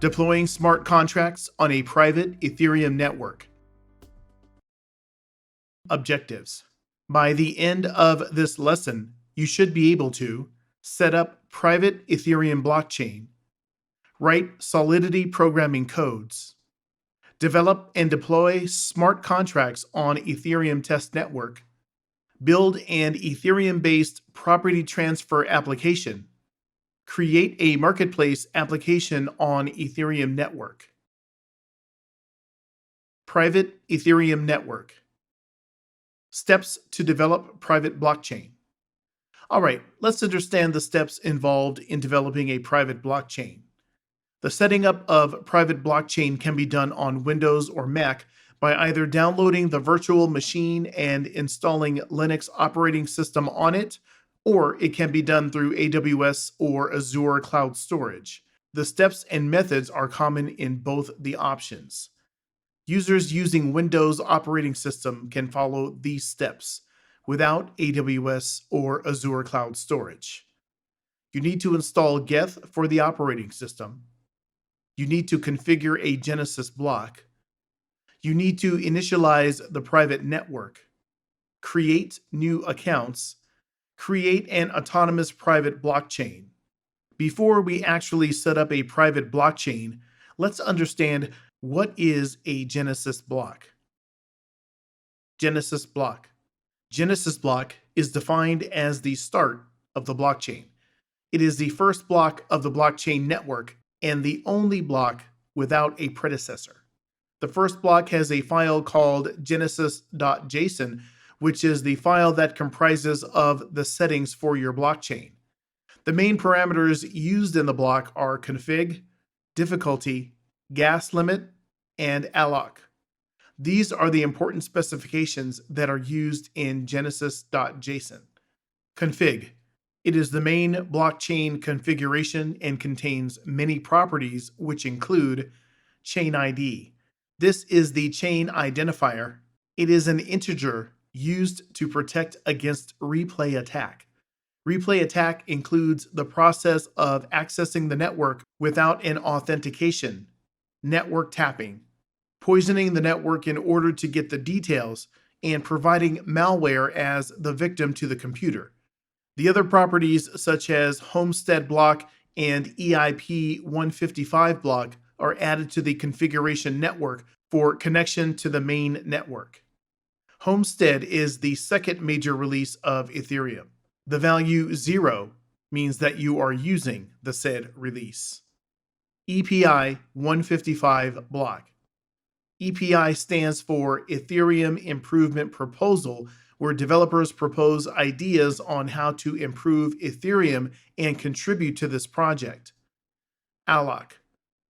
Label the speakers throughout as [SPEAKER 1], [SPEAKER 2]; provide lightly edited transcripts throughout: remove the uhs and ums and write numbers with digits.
[SPEAKER 1] Deploying smart contracts on a private Ethereum network. Objectives. By the end of this lesson, you should be able to set up private Ethereum blockchain, write Solidity programming codes, develop and deploy smart contracts on Ethereum test network, build an Ethereum-based property transfer application, create a marketplace application on Ethereum network. Private Ethereum network. Steps to develop private blockchain. All right, let's understand the steps involved in developing a private blockchain. The setting up of private blockchain can be done on Windows or Mac by either downloading the virtual machine and installing Linux operating system on it, or it can be done through AWS or Azure cloud storage. The steps and methods are common in both the options. Users using Windows operating system can follow these steps without AWS or Azure cloud storage. You need to install Geth for the operating system. You need to configure a Genesis block. You need to initialize the private network, create new accounts, create an autonomous private blockchain. Before we actually set up a private blockchain, let's understand what is a Genesis block. Genesis block. Genesis block is defined as the start of the blockchain. It is the first block of the blockchain network and the only block without a predecessor. The first block has a file called genesis.json, which is the file that comprises of the settings for your blockchain. The main parameters used in the block are config, difficulty, gas limit, and alloc. These are the important specifications that are used in genesis.json. Config. It is the main blockchain configuration and contains many properties which include chain ID. This is the chain identifier. It is an integer used to protect against replay attack. Replay attack includes the process of accessing the network without an authentication, network tapping, poisoning the network in order to get the details, and providing malware as the victim to the computer. The other properties such as Homestead block and EIP155 block are added to the configuration network for connection to the main network. Homestead is the second major release of Ethereum. The value 0 means that you are using the said release. EPI 155 block. EPI stands for Ethereum Improvement Proposal, where developers propose ideas on how to improve Ethereum and contribute to this project. Alloc.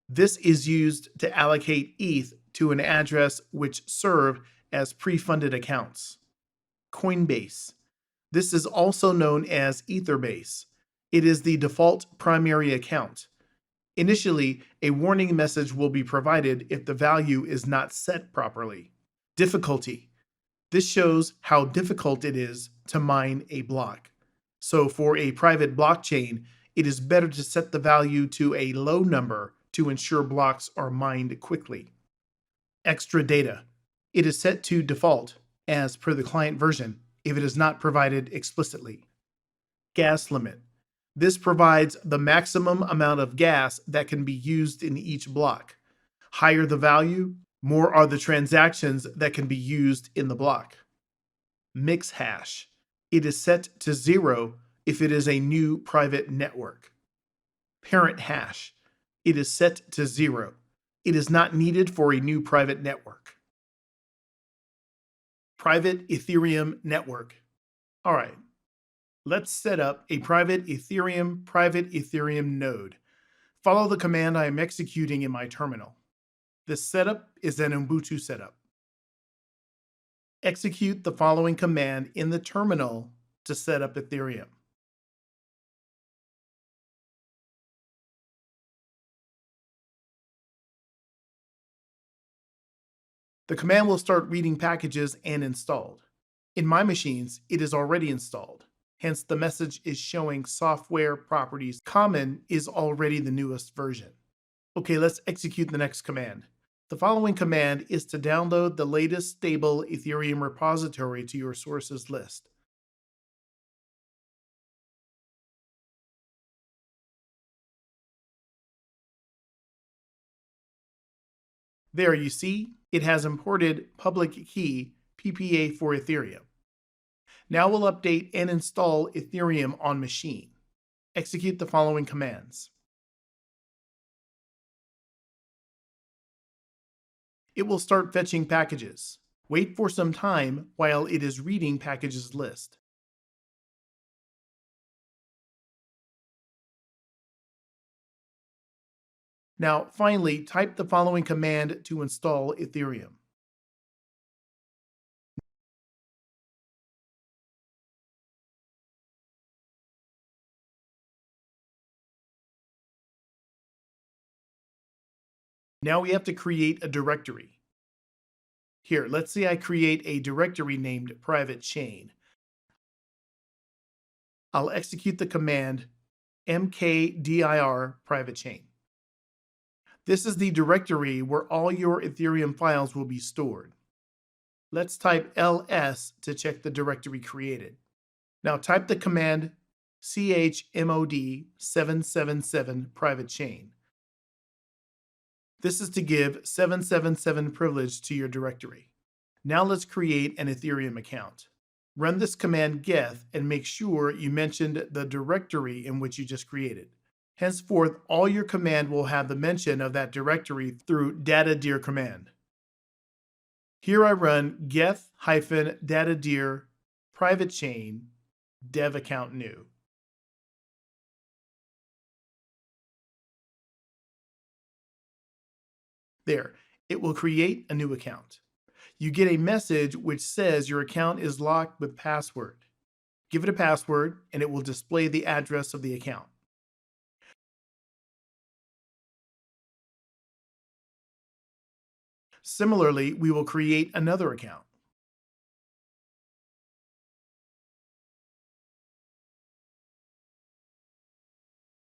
[SPEAKER 1] This is used to allocate ETH to an address which serve as pre-funded accounts. Coinbase. This is also known as Etherbase. It is the default primary account. Initially, a warning message will be provided if the value is not set properly. Difficulty. This shows how difficult it is to mine a block. So for a private blockchain, it is better to set the value to a low number to ensure blocks are mined quickly. Extra data. It is set to default, as per the client version, if it is not provided explicitly. Gas limit. This provides the maximum amount of gas that can be used in each block. Higher the value, more are the transactions that can be used in the block. Mix hash. It is set to 0 if it is a new private network. Parent hash. It is set to 0. It is not needed for a new private network. Private Ethereum network. All right. Let's set up a private Ethereum node. Follow the command I am executing in my terminal. This setup is an Ubuntu setup. Execute the following command in the terminal to set up Ethereum. The command will start reading packages and installed. In my machines, it is already installed. Hence, the message is showing software properties. Common is already the newest version. Okay, let's execute the next command. The following command is to download the latest stable Ethereum repository to your sources list. There you see, it has imported public key PPA for Ethereum. Now we'll update and install Ethereum on machine. Execute the following commands. It will start fetching packages. Wait for some time while it is reading packages list. Now, finally, type the following command to install Ethereum. Now we have to create a directory. Here, let's say I create a directory named private chain. I'll execute the command mkdir private chain. This is the directory where all your Ethereum files will be stored. Let's type ls to check the directory created. Now type the command chmod 777 private chain. This is to give 777 privilege to your directory. Now let's create an Ethereum account. Run this command geth and make sure you mentioned the directory in which you just created. Henceforth, all your command will have the mention of that directory through datadir command. Here I run geth-datadir private chain dev account new. There, it will create a new account. You get a message which says your account is locked with password. Give it a password and it will display the address of the account. Similarly, we will create another account.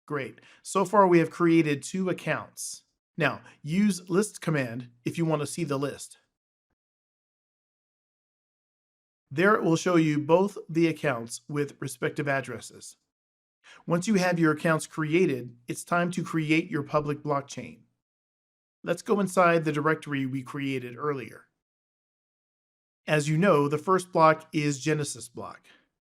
[SPEAKER 1] Great. So far we have created 2 accounts. Now, use list command if you want to see the list. There it will show you both the accounts with respective addresses. Once you have your accounts created, it's time to create your public blockchain. Let's go inside the directory we created earlier. As you know, the first block is Genesis block.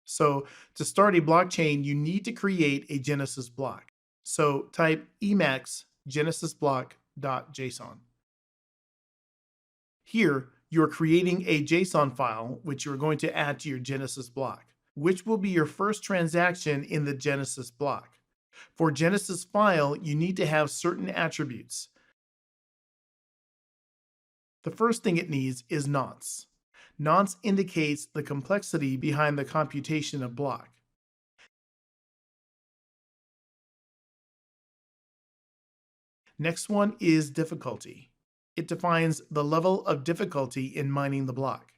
[SPEAKER 1] So to start a blockchain, you need to create a Genesis block. So type emacs genesisblock.json. Here, you're creating a JSON file, which you're going to add to your Genesis block, which will be your first transaction in the Genesis block. For Genesis file, you need to have certain attributes. The first thing it needs is nonce. Nonce indicates the complexity behind the computation of block. Next one is difficulty. It defines the level of difficulty in mining the block.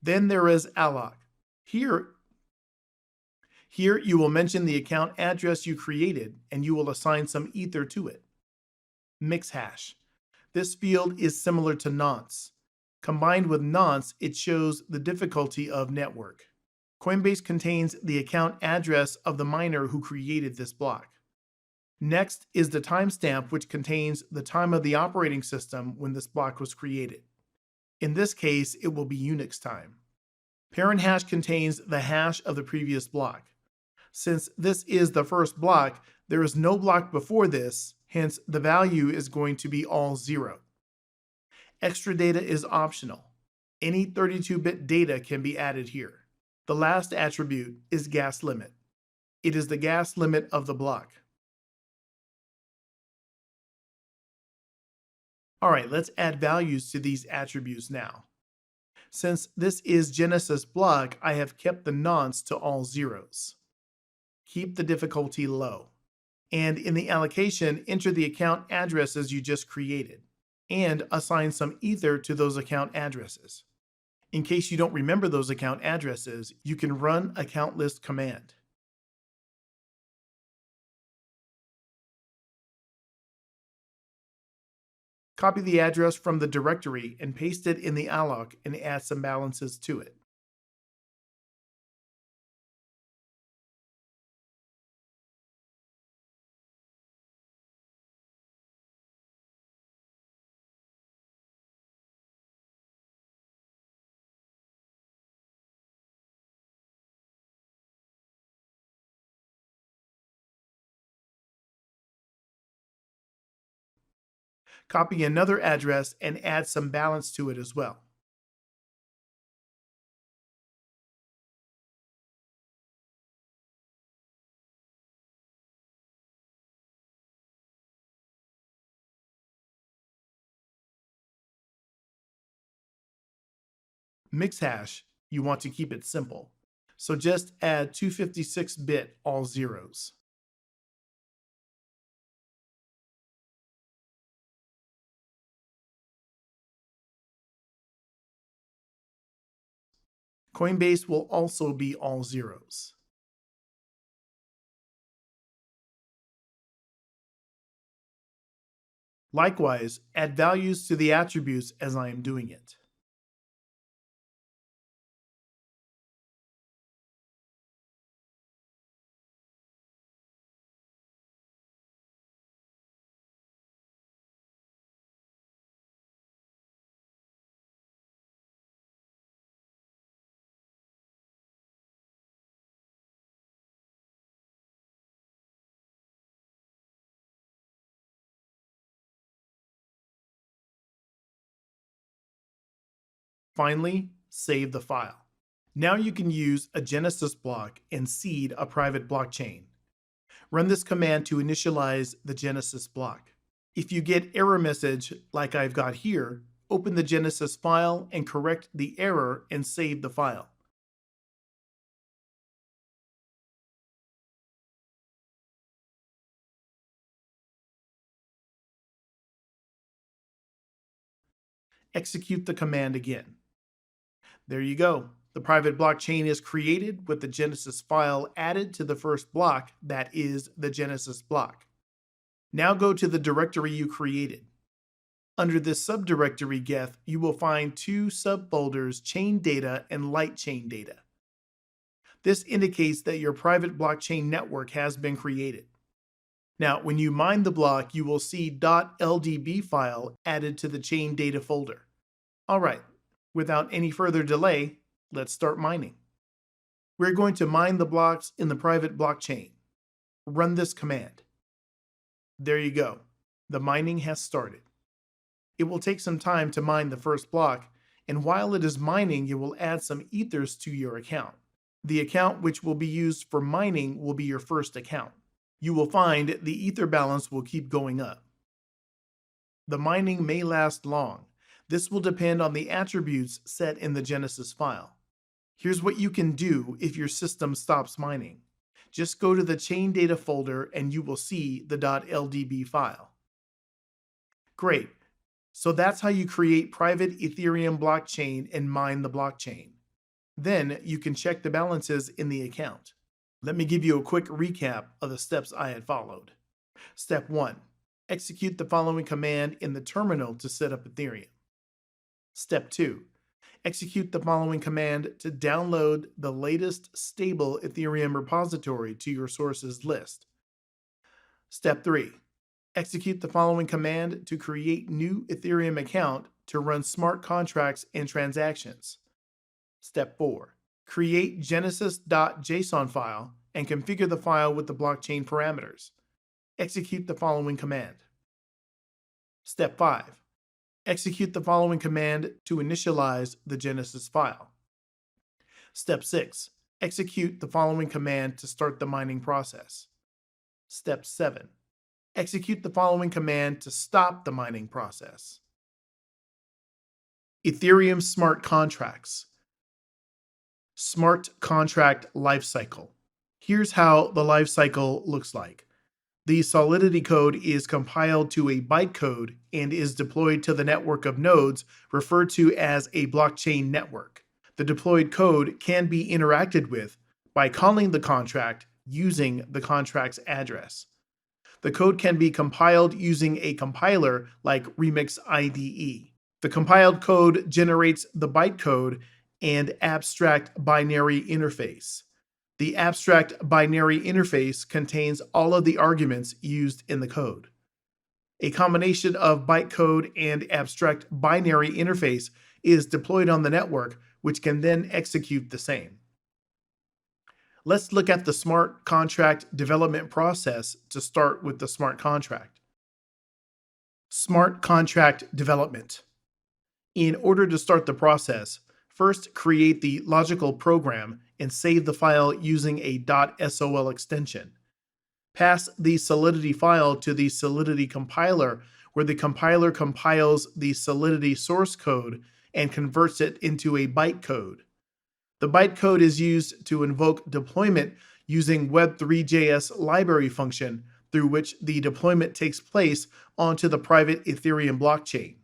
[SPEAKER 1] Then there is alloc. Here you will mention the account address you created and you will assign some ether to it. Mix hash. This field is similar to nonce. Combined with nonce, it shows the difficulty of network. Coinbase contains the account address of the miner who created this block. Next is the timestamp, which contains the time of the operating system when this block was created. In this case, it will be Unix time. Parent hash contains the hash of the previous block. Since this is the first block, there is no block before this, hence the value is going to be all 0. Extra data is optional. Any 32-bit data can be added here. The last attribute is gas limit. It is the gas limit of the block. All right, let's add values to these attributes now. Since this is Genesis block, I have kept the nonce to all zeros. Keep the difficulty low. And in the allocation, enter the account addresses you just created and assign some ether to those account addresses. In case you don't remember those account addresses, you can run account list command. Copy the address from the directory and paste it in the alloc and add some balances to it. Copy another address and add some balance to it as well. Mix hash, you want to keep it simple. So just add 256-bit all zeros. Coinbase will also be all zeros. Likewise, add values to the attributes as I am doing it. Finally, save the file. Now you can use a Genesis block and seed a private blockchain. Run this command to initialize the Genesis block. If you get error message like I've got here, open the Genesis file and correct the error and save the file. Execute the command again. There you go. The private blockchain is created with the Genesis file added to the first block, that is the Genesis block. Now go to the directory you created. Under this subdirectory geth, you will find two subfolders, chain data and light chain data. This indicates that your private blockchain network has been created. Now, when you mine the block, you will see .ldb file added to the chain data folder. All right, without any further delay, let's start mining. We're going to mine the blocks in the private blockchain. Run this command. There you go. The mining has started. It will take some time to mine the first block, and while it is mining, it will add some ethers to your account. The account which will be used for mining will be your first account. You will find the ether balance will keep going up. The mining may last long. This will depend on the attributes set in the Genesis file. Here's what you can do if your system stops mining. Just go to the chain data folder and you will see the .ldb file. Great. So that's how you create private Ethereum blockchain and mine the blockchain. Then you can check the balances in the account. Let me give you a quick recap of the steps I had followed. Step 1. Execute the following command in the terminal to set up Ethereum. Step 2. Execute the following command to download the latest stable Ethereum repository to your sources list. Step 3. Execute the following command to create new Ethereum account to run smart contracts and transactions. Step 4. Create genesis.json file and configure the file with the blockchain parameters. Execute the following command. Step 5. Execute the following command to initialize the Genesis file. Step 6. Execute the following command to start the mining process. Step 7. Execute the following command to stop the mining process. Ethereum smart contracts. Smart contract lifecycle. Here's how the lifecycle looks like. The Solidity code is compiled to a bytecode and is deployed to the network of nodes referred to as a blockchain network. The deployed code can be interacted with by calling the contract using the contract's address. The code can be compiled using a compiler like Remix IDE. The compiled code generates the bytecode and abstract binary interface. The abstract binary interface contains all of the arguments used in the code. A combination of bytecode and abstract binary interface is deployed on the network, which can then execute the same. Let's look at the smart contract development process to start with the smart contract. Smart contract development. In order to start the process, first create the logical program and save the file using a .sol extension. Pass the Solidity file to the Solidity compiler, where the compiler compiles the Solidity source code and converts it into a bytecode. The bytecode is used to invoke deployment using Web3.js library function, through which the deployment takes place onto the private Ethereum blockchain.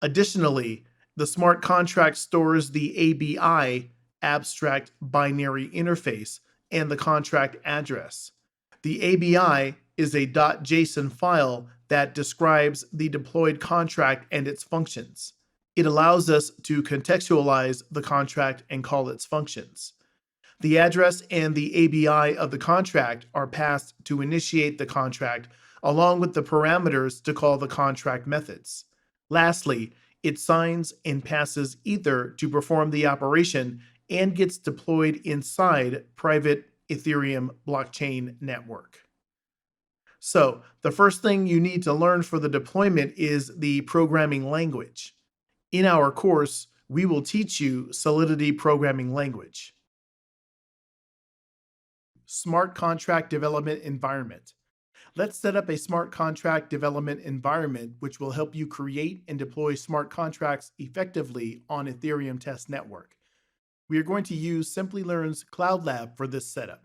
[SPEAKER 1] Additionally, the smart contract stores the ABI, abstract binary interface, and the contract address. The ABI is a .json file that describes the deployed contract and its functions. It allows us to contextualize the contract and call its functions. The address and the ABI of the contract are passed to initiate the contract, along with the parameters to call the contract methods. Lastly, it signs and passes Ether to perform the operation and gets deployed inside private Ethereum blockchain network. So, the first thing you need to learn for the deployment is the programming language. In our course, we will teach you Solidity Programming Language. Smart Contract Development Environment. Let's set up a smart contract development environment which will help you create and deploy smart contracts effectively on Ethereum Test Network. We are going to use Simplilearn's Cloud Lab for this setup.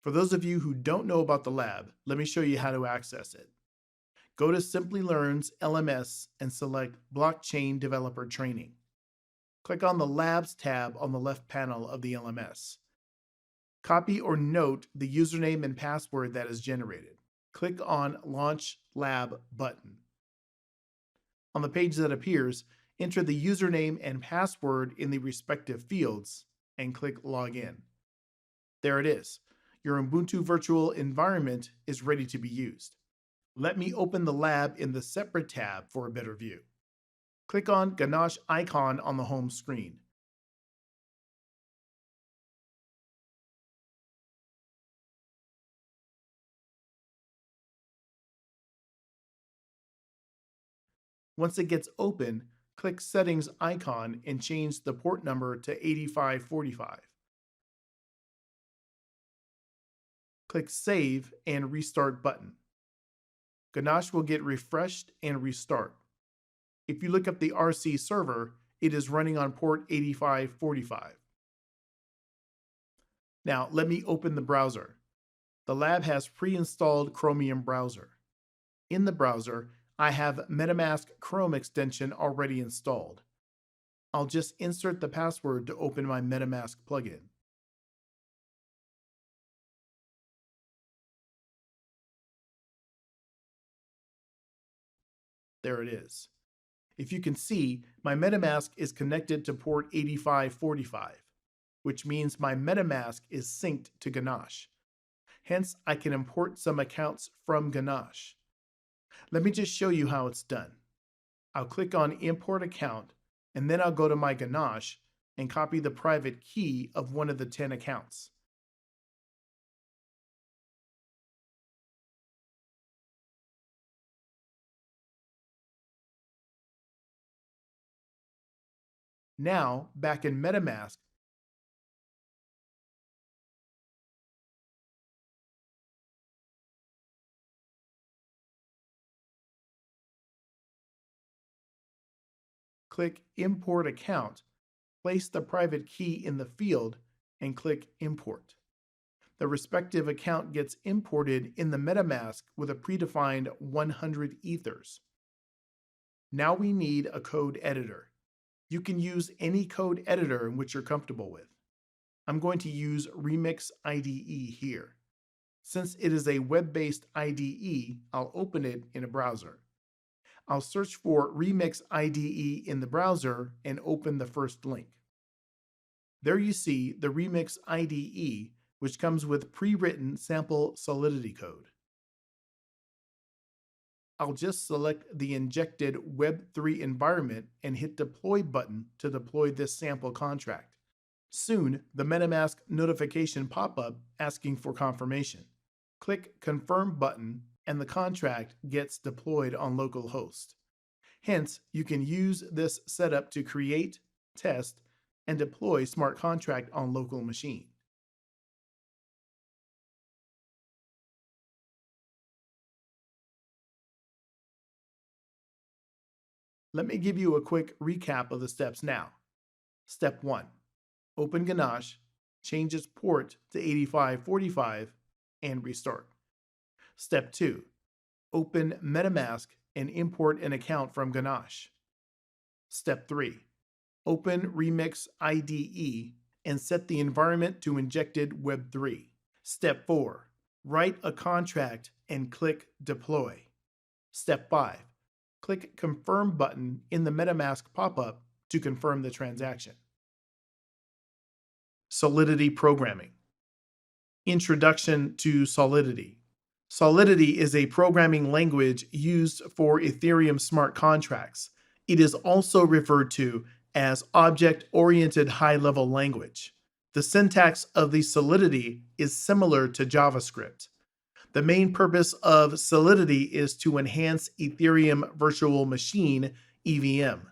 [SPEAKER 1] For those of you who don't know about the lab, let me show you how to access it. Go to Simplilearn's LMS and select Blockchain Developer Training. Click on the Labs tab on the left panel of the LMS. Copy or note the username and password that is generated. Click on Launch Lab button. On the page that appears, enter the username and password in the respective fields and click Login. There it is. Your Ubuntu virtual environment is ready to be used. Let me open the lab in the separate tab for a better view. Click on Ganache icon on the home screen. Once it gets open, click Settings icon and change the port number to 8545. Click Save and Restart button. Ganache will get refreshed and restart. If you look up the RC server, it is running on port 8545. Now, let me open the browser. The lab has pre-installed Chromium browser. In the browser, I have MetaMask Chrome extension already installed. I'll just insert the password to open my MetaMask plugin. There it is. If you can see, my MetaMask is connected to port 8545, which means my MetaMask is synced to Ganache. Hence, I can import some accounts from Ganache. Let me just show you how it's done. I'll click on Import Account, and then I'll go to my Ganache and copy the private key of one of the 10 accounts. Now, back in MetaMask, click Import Account, place the private key in the field, and click Import. The respective account gets imported in the MetaMask with a predefined 100 ethers. Now we need a code editor. You can use any code editor in which you're comfortable with. I'm going to use Remix IDE here. Since it is a web-based IDE, I'll open it in a browser. I'll search for Remix IDE in the browser and open the first link. There you see the Remix IDE, which comes with pre-written sample Solidity code. I'll just select the injected Web3 environment and hit Deploy button to deploy this sample contract. Soon, the MetaMask notification pop-up asking for confirmation. Click Confirm button and the contract gets deployed on localhost. Hence, you can use this setup to create, test, and deploy smart contract on local machine. Let me give you a quick recap of the steps now. Step 1. Open Ganache, change its port to 8545, and restart. Step 2. Open MetaMask and import an account from Ganache. Step 3. Open Remix IDE and set the environment to injected Web3. Step 4. Write a contract and click Deploy. Step 5. Click Confirm button in the MetaMask pop-up to confirm the transaction. Solidity Programming. Introduction to Solidity. Solidity is a programming language used for Ethereum smart contracts. It is also referred to as object-oriented high-level language. The syntax of the Solidity is similar to JavaScript. The main purpose of Solidity is to enhance Ethereum Virtual Machine, EVM.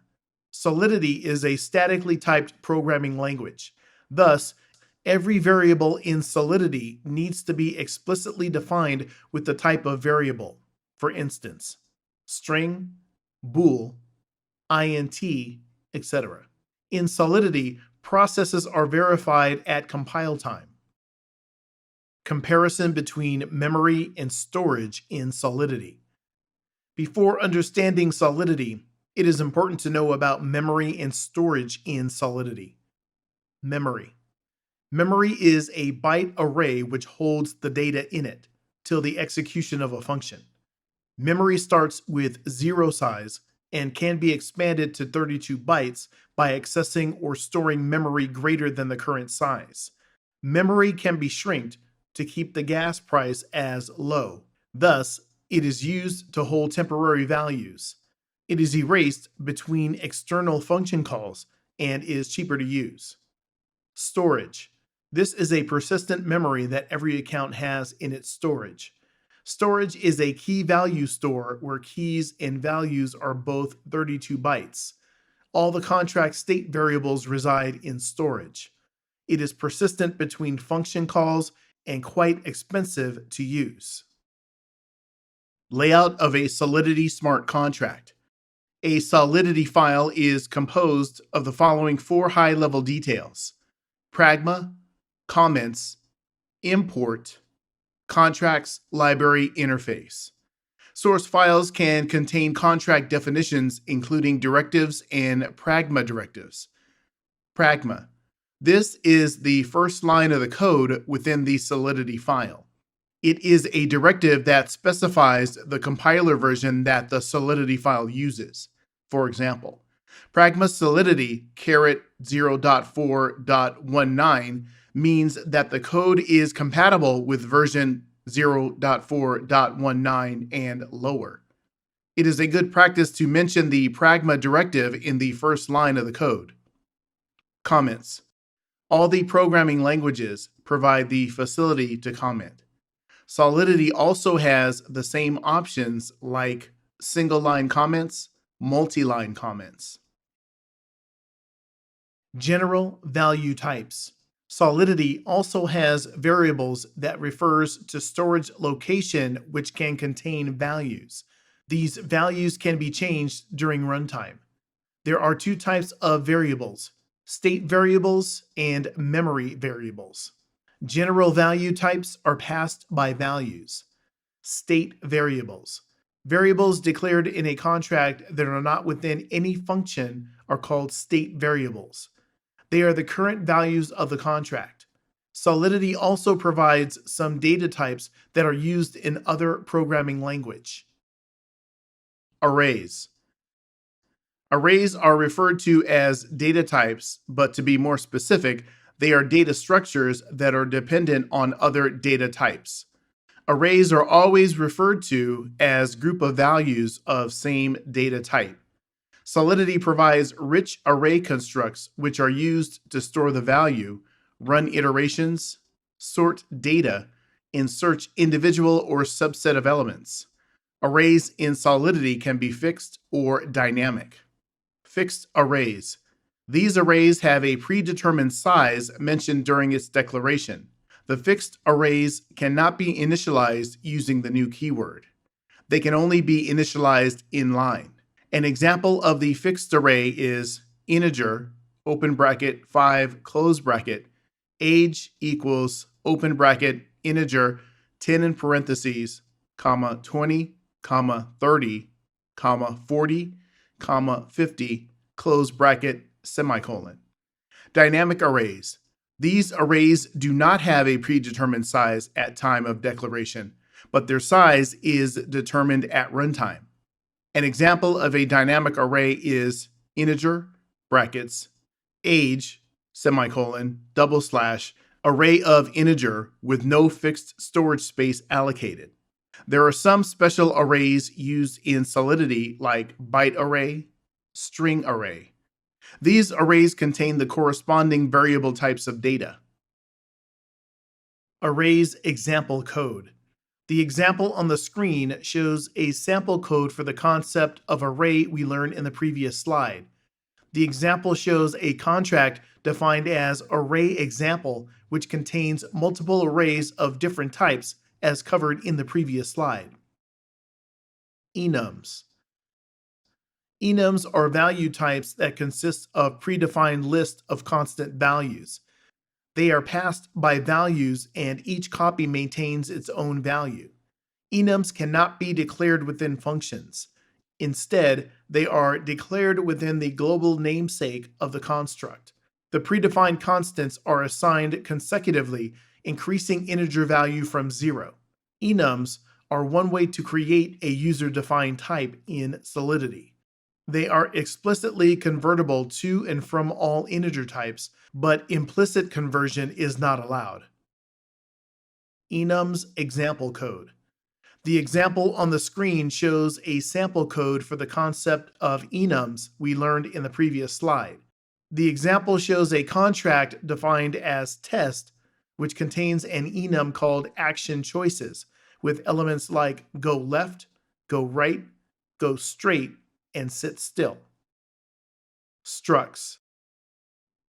[SPEAKER 1] Solidity is a statically typed programming language. Thus, every variable in Solidity needs to be explicitly defined with the type of variable. For instance, string, bool, int, etc. In Solidity, processes are verified at compile time. Comparison between memory and storage in Solidity. Before understanding Solidity, it is important to know about memory and storage in Solidity. Memory. Memory is a byte array which holds the data in it till the execution of a function. Memory starts with 0 size and can be expanded to 32 bytes by accessing or storing memory greater than the current size. Memory can be shrinked to keep the gas price as low. Thus, it is used to hold temporary values. It is erased between external function calls and is cheaper to use. Storage. This is a persistent memory that every account has in its storage. Storage is a key value store where keys and values are both 32 bytes. All the contract state variables reside in storage. It is persistent between function calls and quite expensive to use. Layout of a Solidity smart contract. A Solidity file is composed of the following 4 high-level details: pragma, comments, import, contracts library interface. Source files can contain contract definitions, including directives and pragma directives. Pragma. This is the first line of the code within the Solidity file. It is a directive that specifies the compiler version that the Solidity file uses. For example, pragma solidity _0.4.19 means that the code is compatible with version 0.4.19 and lower. It is a good practice to mention the pragma directive in the first line of the code. Comments. All the programming languages provide the facility to comment. Solidity also has the same options like single-line comments, multi-line comments. General value types. Solidity also has variables that refers to storage location which can contain values. These values can be changed during runtime. There are 2 types of variables: state variables and memory variables. General value types are passed by values. State variables. Variables declared in a contract that are not within any function are called state variables. They are the current values of the contract. Solidity also provides some data types that are used in other programming language. Arrays. Arrays are referred to as data types, but to be more specific, they are data structures that are dependent on other data types. Arrays are always referred to as group of values of same data type. Solidity provides rich array constructs which are used to store the value, run iterations, sort data, and search individual or subset of elements. Arrays in Solidity can be fixed or dynamic. Fixed arrays. These arrays have a predetermined size mentioned during its declaration. The fixed arrays cannot be initialized using the new keyword. They can only be initialized in line. An example of the fixed array is integer, open bracket, 5, close bracket, age equals, open bracket, integer, 10 in parentheses, comma, 20, comma, 30, comma, 40, comma, 50, close bracket, semicolon. Dynamic arrays. These arrays do not have a predetermined size at time of declaration, but their size is determined at runtime. An example of a dynamic array is integer, brackets, age, semicolon, double slash, array of integer with no fixed storage space allocated. There are some special arrays used in Solidity like byte array, string array. These arrays contain the corresponding variable types of data. Arrays example code. The example on the screen shows a sample code for the concept of array we learned in the previous slide. The example shows a contract defined as array example, which contains multiple arrays of different types as covered in the previous slide. Enums. Enums are value types that consist of predefined lists of constant values. They are passed by values and each copy maintains its own value. Enums cannot be declared within functions. Instead, they are declared within the global namesake of the construct. The predefined constants are assigned consecutively, increasing integer value from 0. Enums are one way to create a user-defined type in Solidity. They are explicitly convertible to and from all integer types, but implicit conversion is not allowed. Enums example code. The example on the screen shows a sample code for the concept of enums we learned in the previous slide. The example shows a contract defined as test, which contains an enum called action choices, with elements like go left, go right, go straight, and sit still. Structs.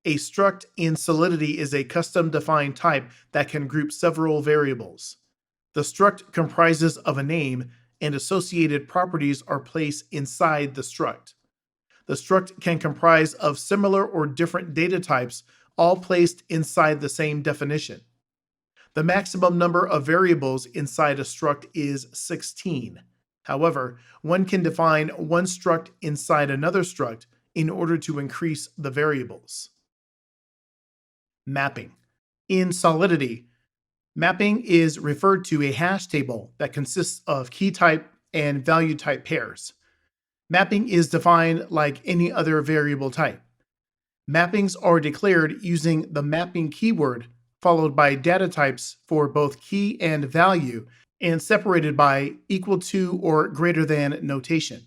[SPEAKER 1] A struct in Solidity is a custom-defined type that can group several variables. The struct comprises of a name, and associated properties are placed inside the struct. The struct can comprise of similar or different data types, all placed inside the same definition. The maximum number of variables inside a struct is 16. However, one can define one struct inside another struct in order to increase the variables. Mapping. In Solidity, mapping is referred to a hash table that consists of key type and value type pairs. Mapping is defined like any other variable type. Mappings are declared using the mapping keyword followed by data types for both key and value and separated by equal to or greater than notation.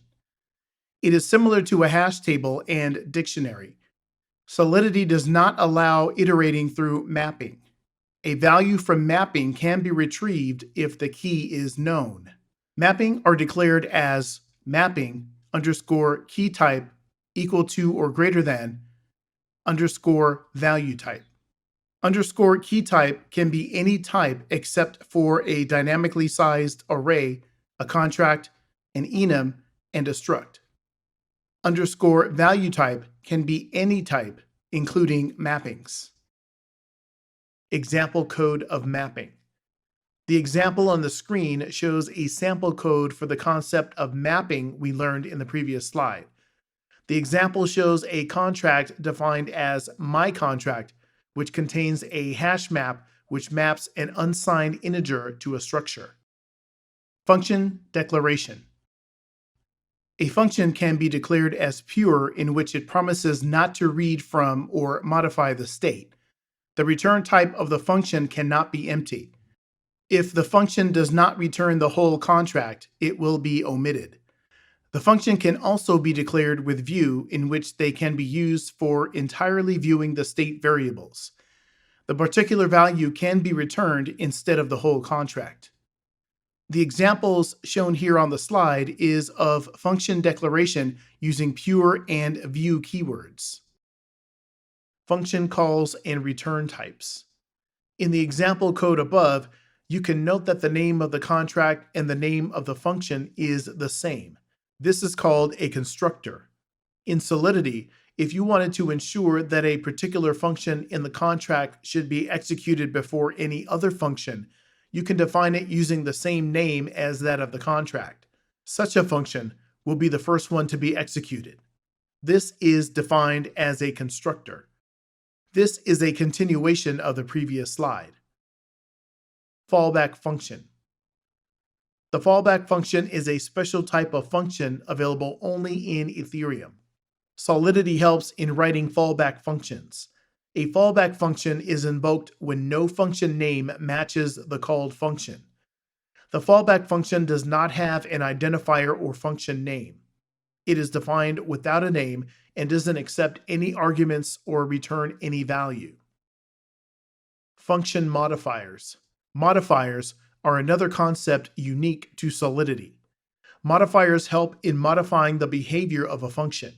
[SPEAKER 1] It is similar to a hash table and dictionary. Solidity does not allow iterating through mapping. A value from mapping can be retrieved if the key is known. Mapping are declared as mapping underscore key type equal to or greater than underscore value type. Underscore key type can be any type except for a dynamically sized array, a contract, an enum, and a struct. Underscore value type can be any type, including mappings. Example code of mapping. The example on the screen shows a sample code for the concept of mapping we learned in the previous slide. The example shows a contract defined as my contract, which contains a hash map which maps an unsigned integer to a structure. Function declaration. A function can be declared as pure, in which it promises not to read from or modify the state. The return type of the function cannot be empty. If the function does not return the whole contract, it will be omitted. The function can also be declared with view, in which they can be used for entirely viewing the state variables. The particular value can be returned instead of the whole contract. The examples shown here on the slide is of function declaration using pure and view keywords. Function calls and return types. In the example code above, you can note that the name of the contract and the name of the function is the same. This is called a constructor. In Solidity, if you wanted to ensure that a particular function in the contract should be executed before any other function, you can define it using the same name as that of the contract. Such a function will be the first one to be executed. This is defined as a constructor. This is a continuation of the previous slide. Fallback function. The fallback function is a special type of function available only in Ethereum. Solidity helps in writing fallback functions. A fallback function is invoked when no function name matches the called function. The fallback function does not have an identifier or function name. It is defined without a name and doesn't accept any arguments or return any value. Function modifiers. Modifiers are another concept unique to Solidity. Modifiers help in modifying the behavior of a function.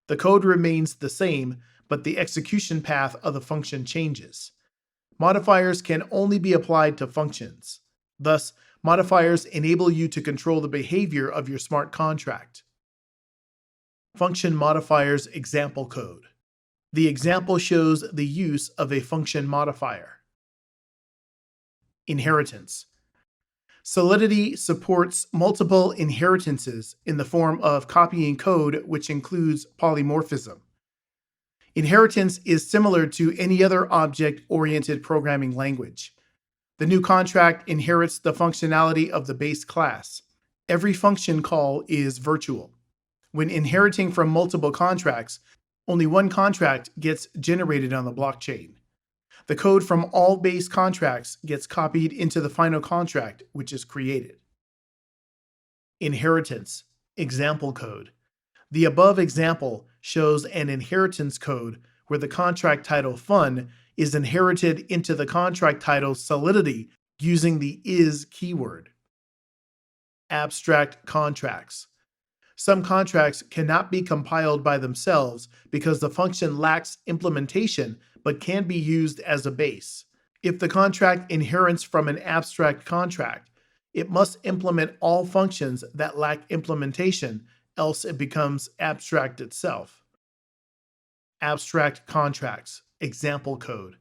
[SPEAKER 1] The code remains the same, but the execution path of the function changes. Modifiers can only be applied to functions. Thus, modifiers enable you to control the behavior of your smart contract. Function modifiers example code. The example shows the use of a function modifier. Inheritance. Solidity supports multiple inheritances in the form of copying code, which includes polymorphism. Inheritance is similar to any other object-oriented programming language. The new contract inherits the functionality of the base class. Every function call is virtual. When inheriting from multiple contracts, only one contract gets generated on the blockchain. The code from all base contracts gets copied into the final contract, which is created. Inheritance example code. The above example shows an inheritance code where the contract title fun is inherited into the contract title Solidity using the is keyword. Abstract contracts. Some contracts cannot be compiled by themselves because the function lacks implementation but can be used as a base. If the contract inherits from an abstract contract, it must implement all functions that lack implementation, else it becomes abstract itself. Abstract contracts example code.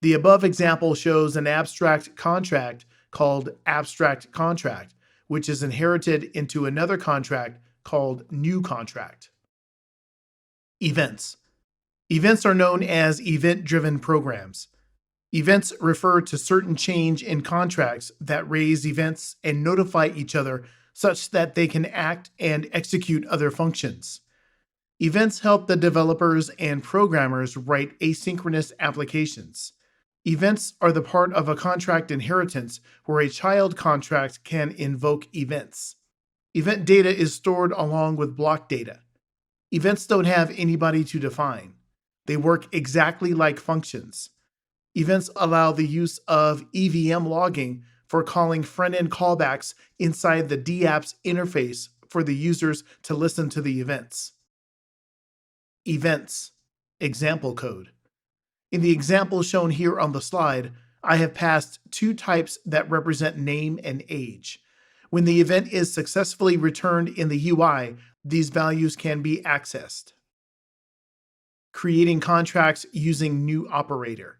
[SPEAKER 1] The above example shows an abstract contract called abstract contract, which is inherited into another contract called new contract. Events. Events are known as event-driven programs. Events refer to certain change in contracts that raise events and notify each other such that they can act and execute other functions. Events help the developers and programmers write asynchronous applications. Events are the part of a contract inheritance where a child contract can invoke events. Event data is stored along with block data. Events don't have anybody to define. They work exactly like functions. Events allow the use of EVM logging for calling front-end callbacks inside the dApps interface for the users to listen to the events. Events example code. In the example shown here on the slide, I have passed two types that represent name and age. When the event is successfully returned in the UI, these values can be accessed. Creating contracts using new operator.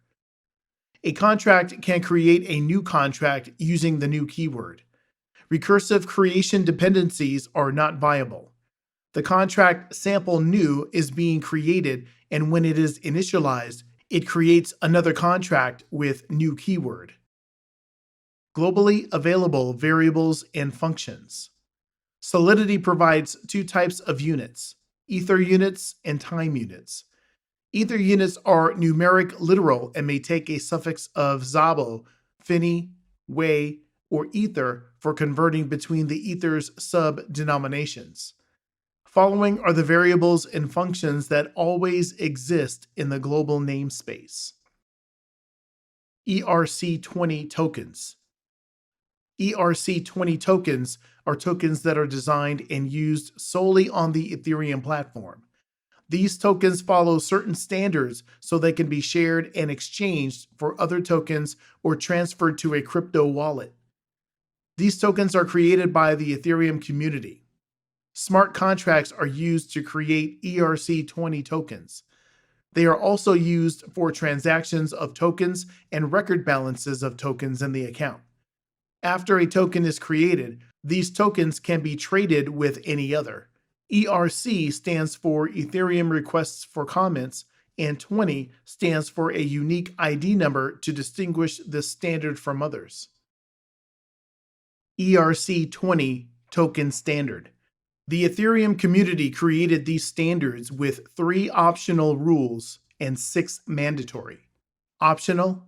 [SPEAKER 1] A contract can create a new contract using the new keyword. Recursive creation dependencies are not viable. The contract sample new is being created, and when it is initialized, It creates another contract with new keyword. Globally available variables and functions. Solidity provides two types of units, ether units and time units. Ether units are numeric literal and may take a suffix of zabo, fini, way, or ether for converting between the ether's sub-denominations. Following are the variables and functions that always exist in the global namespace. ERC20 tokens. ERC20 tokens are tokens that are designed and used solely on the Ethereum platform. These tokens follow certain standards so they can be shared and exchanged for other tokens or transferred to a crypto wallet. These tokens are created by the Ethereum community. Smart contracts are used to create ERC20 tokens. They are also used for transactions of tokens and record balances of tokens in the account. After a token is created, these tokens can be traded with any other. ERC stands for Ethereum Requests for Comments, and 20 stands for a unique ID number to distinguish this standard from others. ERC20 Token Standard. The Ethereum community created these standards with 3 optional rules and 6 mandatory. Optional: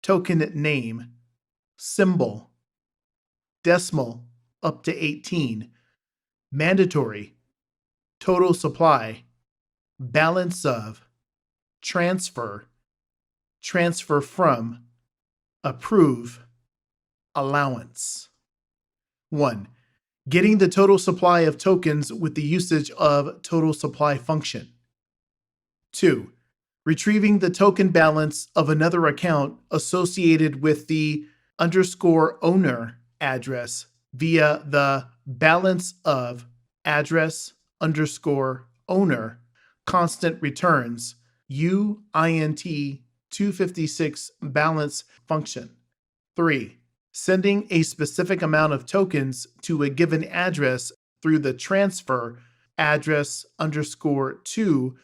[SPEAKER 1] token name, symbol, decimal up to 18, mandatory: total supply, balance of, transfer, transfer from, approve, allowance. 1. Getting the total supply of tokens with the usage of total supply function. 2. Retrieving the token balance of another account associated with the _owner address via the balance of address _owner constant returns uint 256 balance function. 3. Sending a specific amount of tokens to a given address through the transfer address _to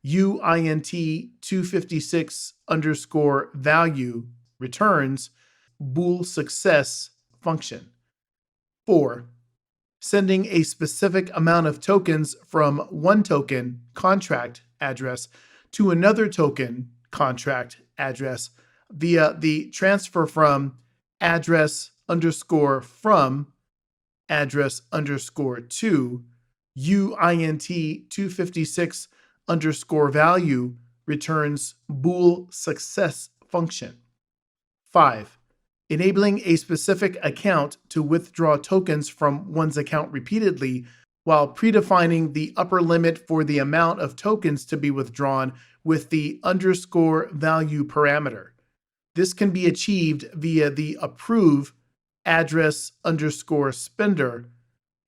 [SPEAKER 1] uint 256 _value returns bool success function. 4. Sending a specific amount of tokens from one token contract address to another token contract address via the transfer from address _from address _to uint 256 _value returns bool success function. 5. Enabling a specific account to withdraw tokens from one's account repeatedly while predefining the upper limit for the amount of tokens to be withdrawn with the _value parameter. This can be achieved via the approve address _spender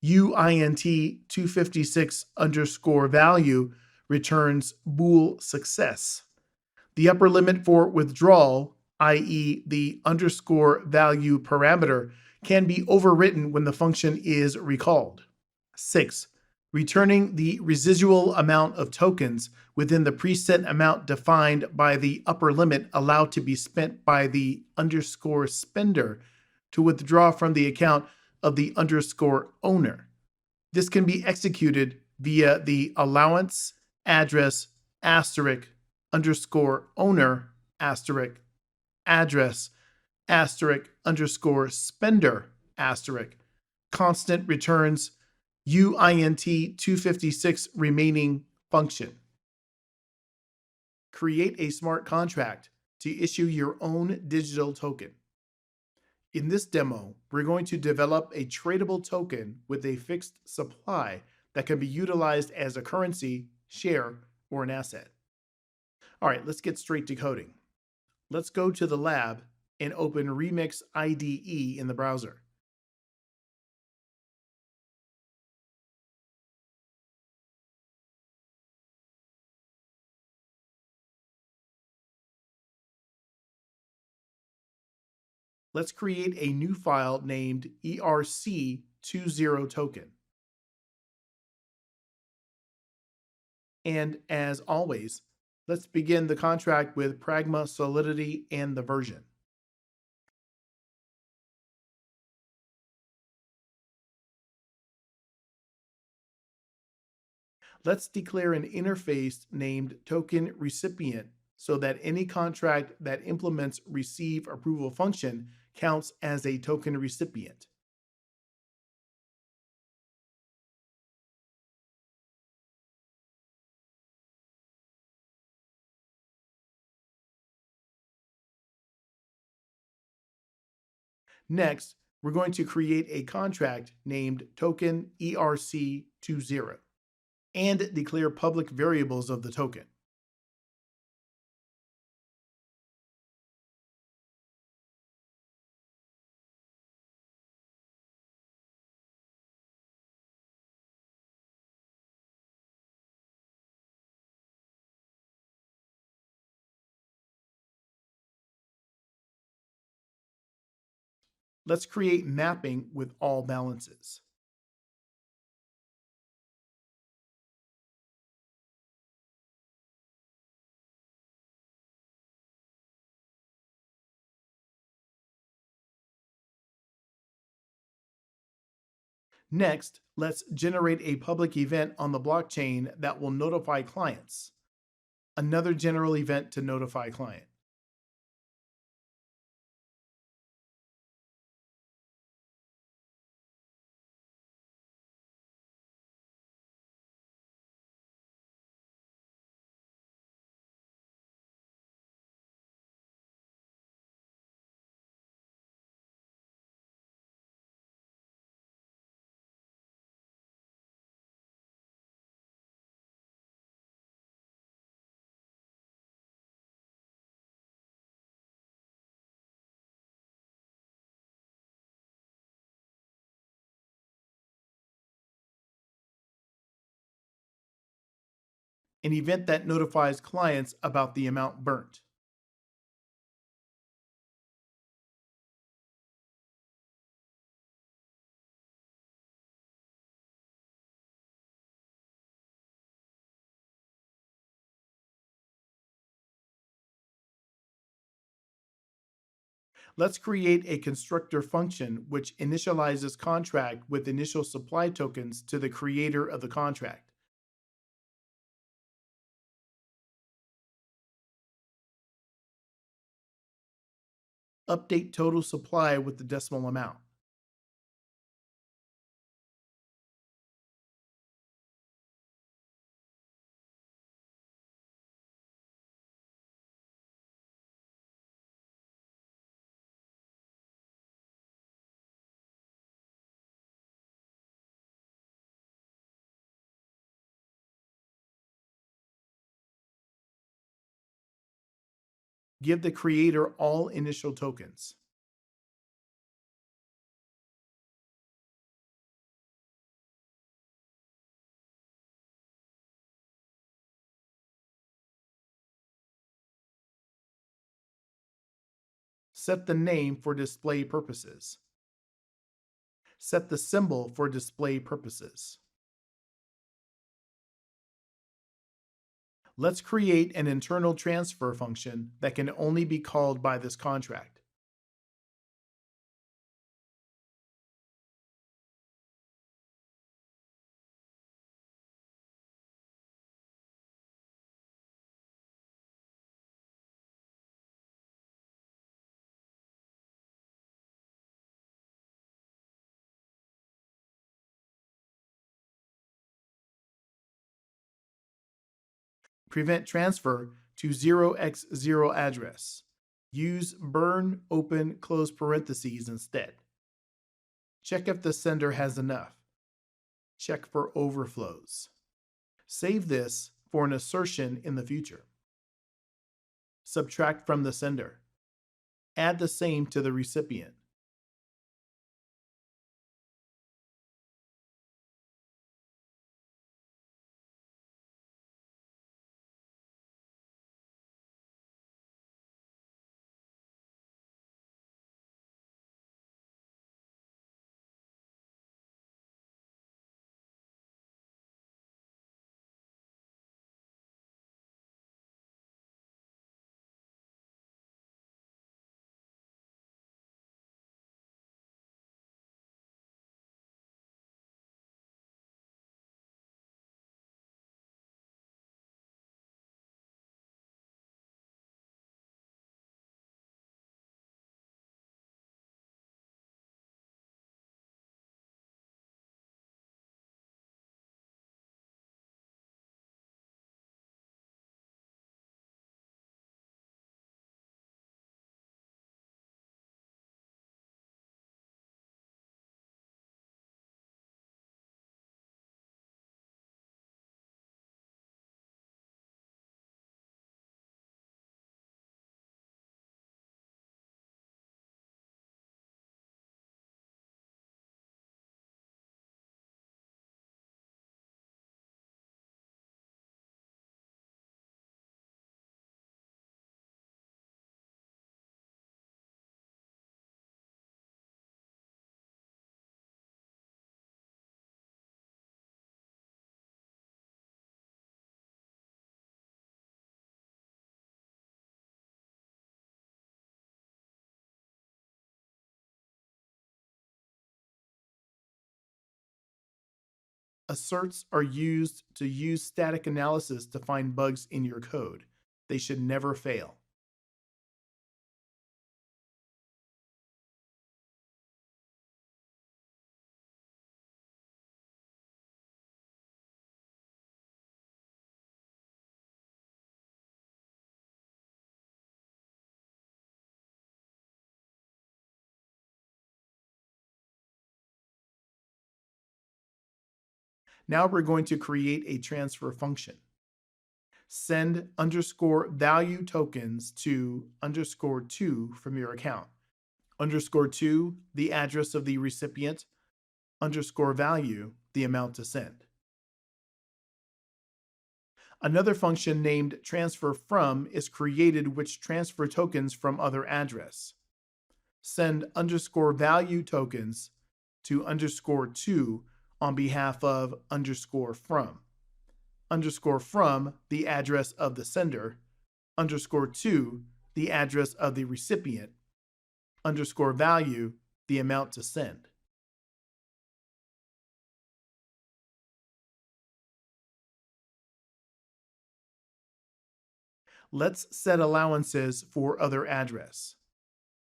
[SPEAKER 1] uint 256 _value returns bool success. The upper limit for withdrawal, i.e. the _value parameter, can be overwritten when the function is recalled. 6. Returning the residual amount of tokens within the preset amount defined by the upper limit allowed to be spent by the _spender to withdraw from the account of the _owner. This can be executed via the allowance address *_owner address *_spender constant returns uint 256 remaining function. Create a smart contract to issue your own digital token. In this demo, we're going to develop a tradable token with a fixed supply that can be utilized as a currency, share, or an asset. All right, let's get straight to coding. Let's go to the lab and open Remix IDE in the browser. Let's create a new file named ERC20 Token. And as always, Let's begin the contract with Pragma, Solidity, and the version. Let's declare an interface named token recipient so that any contract that implements receive approval function counts as a token recipient. Next, we're going to create a contract named token ERC20 and declare public variables of the token. Let's create mapping with all balances. Next, let's generate a public event on the blockchain that will notify clients. Another general event to notify client. An event that notifies clients about the amount burnt. Let's create a constructor function which initializes contract with initial supply tokens to the creator of the contract. Update total supply with the decimal amount. Give the creator all initial tokens. Set the name for display purposes. Set the symbol for display purposes. Let's create an internal transfer function that can only be called by this contract. Prevent transfer to 0x0 address. Use burn open close parentheses instead. Check if the sender has enough. Check for overflows. Save this for an assertion in the future. Subtract from the sender. Add the same to the recipient. Asserts are used to use static analysis to find bugs in your code. They should never fail. Now we're going to create a transfer function. Send underscore value tokens to underscore 2 from your account. Underscore 2, the address of the recipient. Underscore value, the amount to send. Another function named transfer from is created which transfer tokens from other address. Send underscore value tokens to underscore 2 on behalf of underscore from. Underscore from, the address of the sender. Underscore 2, the address of the recipient. Underscore value, the amount to send. Let's set allowances for other address.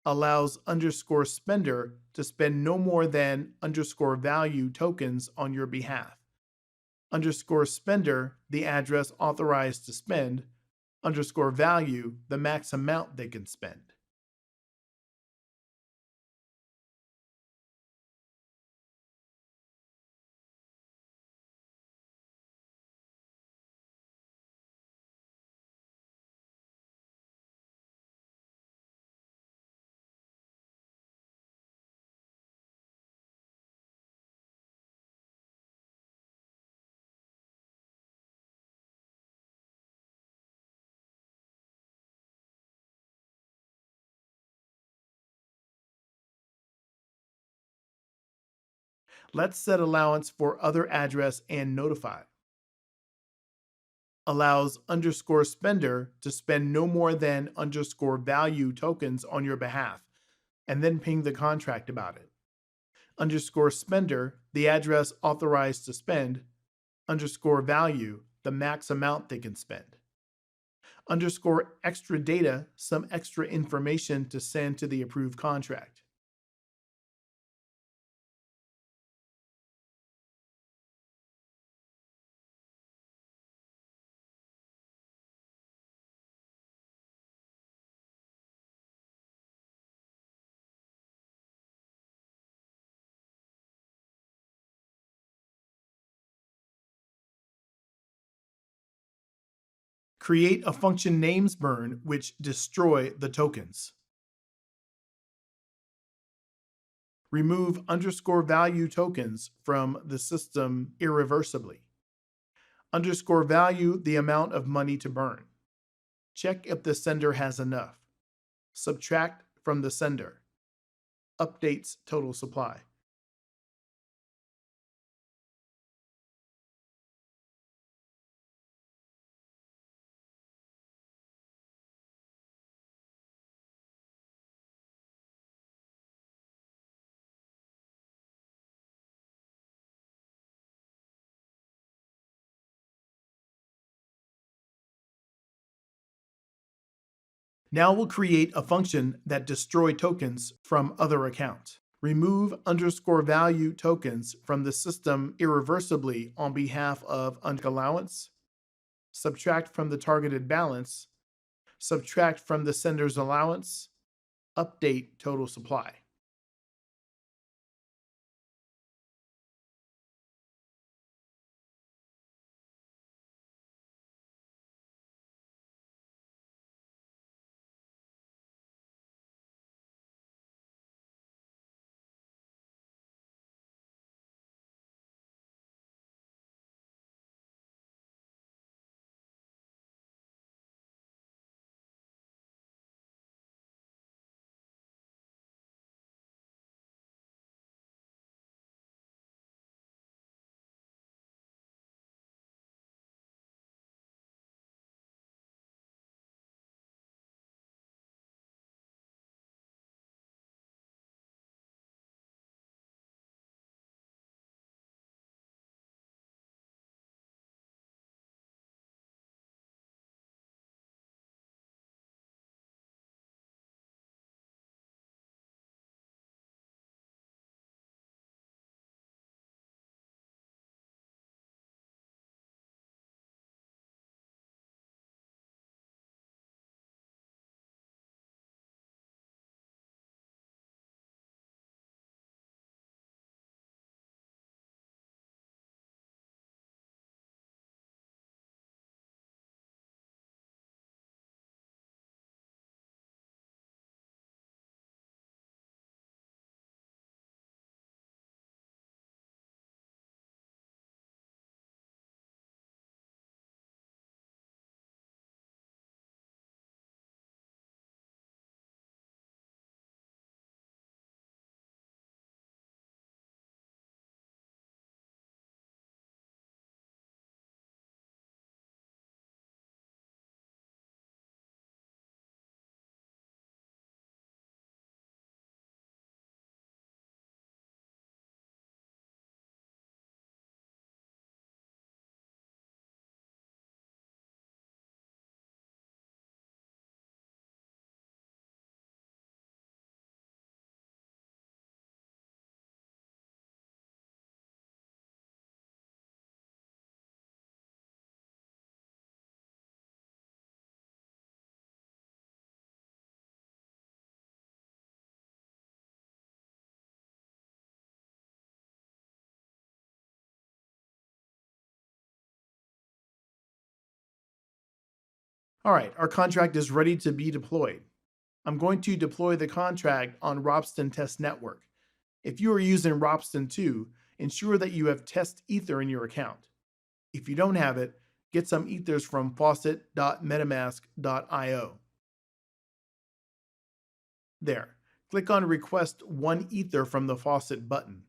[SPEAKER 1] Allows underscore spender to spend no more than underscore value tokens on your behalf. Underscore spender, the address authorized to spend. Underscore value, the max amount they can spend. Let's set allowance for other address and notify. Allows underscore spender to spend no more than underscore value tokens on your behalf, and then ping the contract about it. Underscore spender, the address authorized to spend. Underscore value, the max amount they can spend. Underscore extra data, some extra information to send to the approved contract. Create a function names burn which destroy the tokens. Remove underscore value tokens from the system irreversibly. Underscore value, the amount of money to burn. Check if the sender has enough. Subtract from the sender. Updates total supply. Now we'll create a function that destroy tokens from other accounts. Remove underscore value tokens from the system irreversibly on behalf of allowance. Subtract from the targeted balance. Subtract from the sender's allowance. Update total supply. All right, our contract is ready to be deployed. I'm going to deploy the contract on Ropsten Test Network. If you are using Ropsten 2, ensure that you have Test Ether in your account. If you don't have it, get some ethers from faucet.metamask.io. There, click on Request 1 Ether from the Faucet button.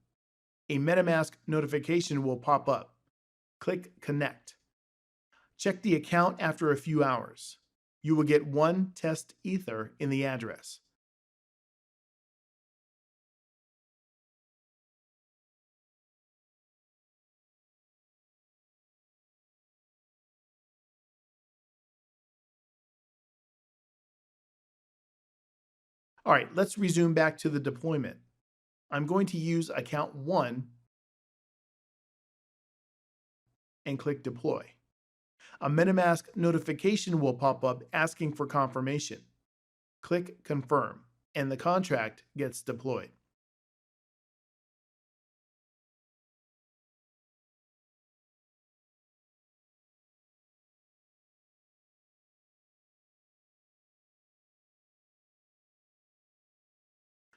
[SPEAKER 1] A MetaMask notification will pop up. Click Connect. Check the account after a few hours. You will get 1 test Ether in the address. All right, let's resume back to the deployment. I'm going to use account 1 and click Deploy. A MetaMask notification will pop up asking for confirmation. Click Confirm, and the contract gets deployed.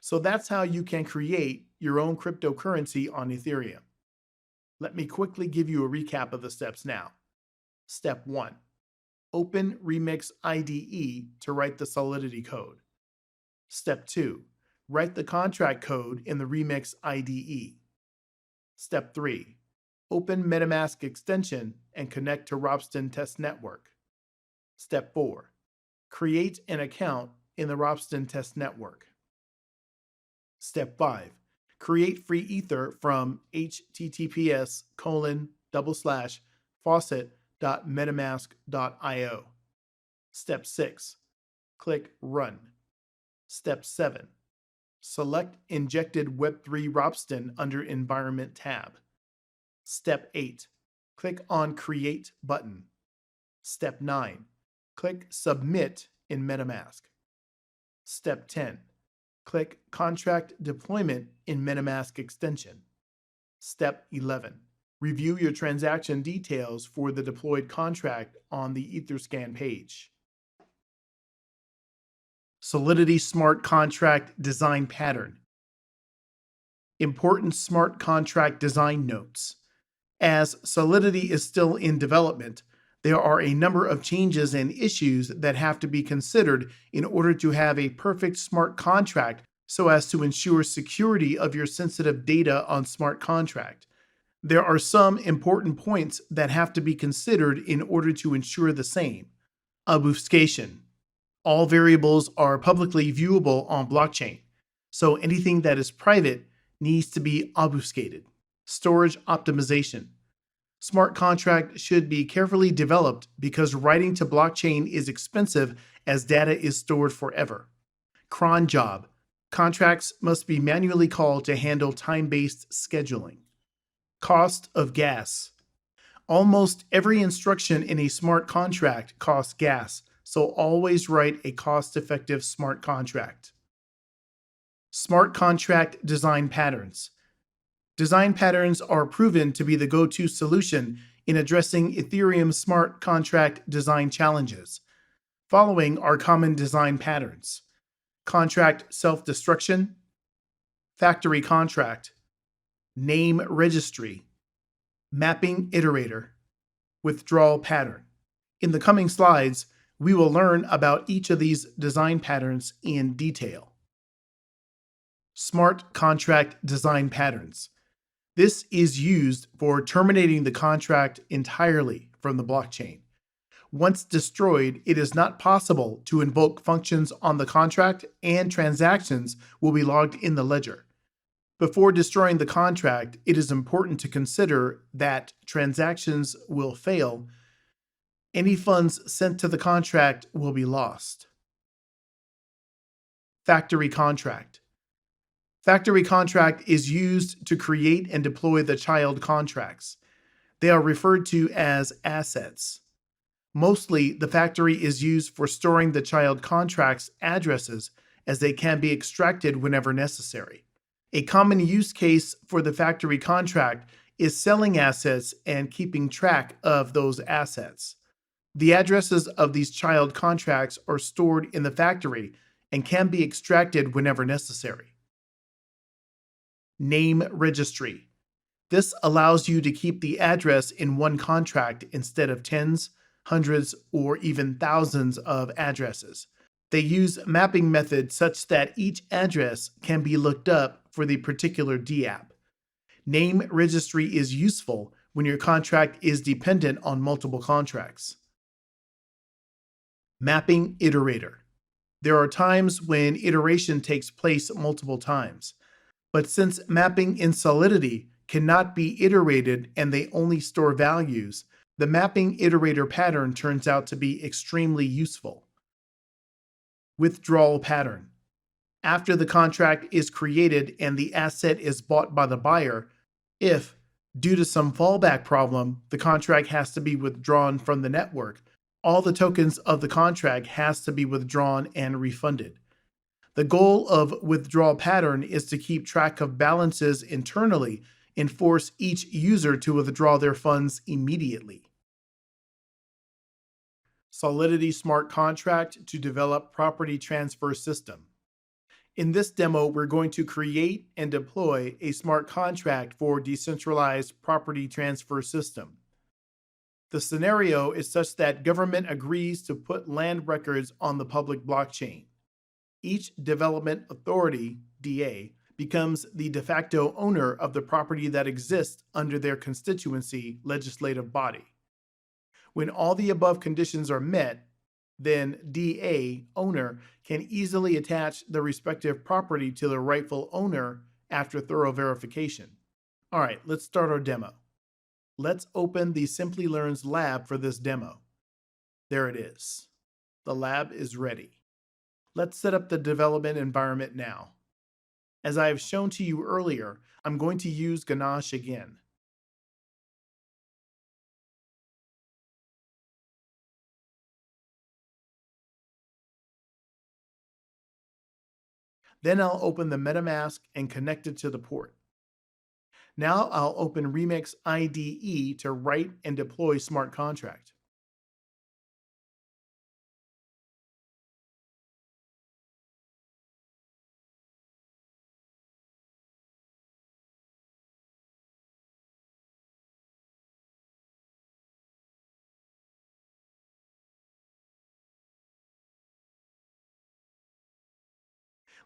[SPEAKER 1] So that's how you can create your own cryptocurrency on Ethereum. Let me quickly give you a recap of the steps now. Step 1. Open Remix IDE to write the Solidity code. Step 2. Write the contract code in the Remix IDE. Step 3. Open MetaMask extension and connect to Ropsten Test Network. Step 4. Create an account in the Ropsten Test Network. Step 5. Create free Ether from https://faucet.metamask.io. Step 6. Click Run. Step 7. Select Injected Web3 Ropsten under Environment tab. Step 8. Click on Create button. Step 9. Click Submit in MetaMask. Step 10. Click Contract Deployment in MetaMask extension. Step 11. Review your transaction details for the deployed contract on the Etherscan page. Solidity Smart Contract Design Pattern. Important smart contract design notes. As Solidity is still in development, there are a number of changes and issues that have to be considered in order to have a perfect smart contract so as to ensure security of your sensitive data on smart contract. There are some important points that have to be considered in order to ensure the same. Obfuscation. All variables are publicly viewable on blockchain, so anything that is private needs to be obfuscated. Storage optimization. Smart contract should be carefully developed because writing to blockchain is expensive as data is stored forever. Cron job. Contracts must be manually called to handle time-based scheduling. Cost of gas. Almost every instruction in a smart contract costs gas, so always write a cost-effective smart contract. Smart contract design patterns. Design patterns are proven to be the go-to solution in addressing Ethereum smart contract design challenges. Following are common design patterns: contract self-destruction, factory contract, name registry, mapping iterator, withdrawal pattern. In the coming slides, we will learn about each of these design patterns in detail. Smart contract design patterns. This is used for terminating the contract entirely from the blockchain. Once destroyed, it is not possible to invoke functions on the contract, and transactions will be logged in the ledger. Before destroying the contract, it is important to consider that transactions will fail. Any funds sent to the contract will be lost. Factory contract. Factory contract is used to create and deploy the child contracts. They are referred to as assets. Mostly, the factory is used for storing the child contracts' addresses, as they can be extracted whenever necessary. A common use case for the factory contract is selling assets and keeping track of those assets. The addresses of these child contracts are stored in the factory and can be extracted whenever necessary. Name registry. This allows you to keep the address in one contract instead of tens, hundreds, or even thousands of addresses. They use mapping methods such that each address can be looked up for the particular DApp. Name registry is useful when your contract is dependent on multiple contracts. Mapping iterator. There are times when iteration takes place multiple times, but since mapping in Solidity cannot be iterated and they only store values, the mapping iterator pattern turns out to be extremely useful. Withdrawal pattern. After the contract is created and the asset is bought by the buyer, if, due to some fallback problem, the contract has to be withdrawn from the network, all the tokens of the contract has to be withdrawn and refunded. The goal of withdrawal pattern is to keep track of balances internally and force each user to withdraw their funds immediately. Solidity Smart Contract to develop property transfer system. In this demo, we're going to create and deploy a smart contract for decentralized property transfer system. The scenario is such that government agrees to put land records on the public blockchain. Each development authority, DA, becomes the de facto owner of the property that exists under their constituency legislative body. When all the above conditions are met, then DA, owner, can easily attach the respective property to the rightful owner after thorough verification. All right, let's start our demo. Let's open the Simplilearn's lab for this demo. There it is. The lab is ready. Let's set up the development environment now. As I have shown to you earlier, I'm going to use Ganache again. Then I'll open the MetaMask and connect it to the port. Now I'll open Remix IDE to write and deploy smart contract.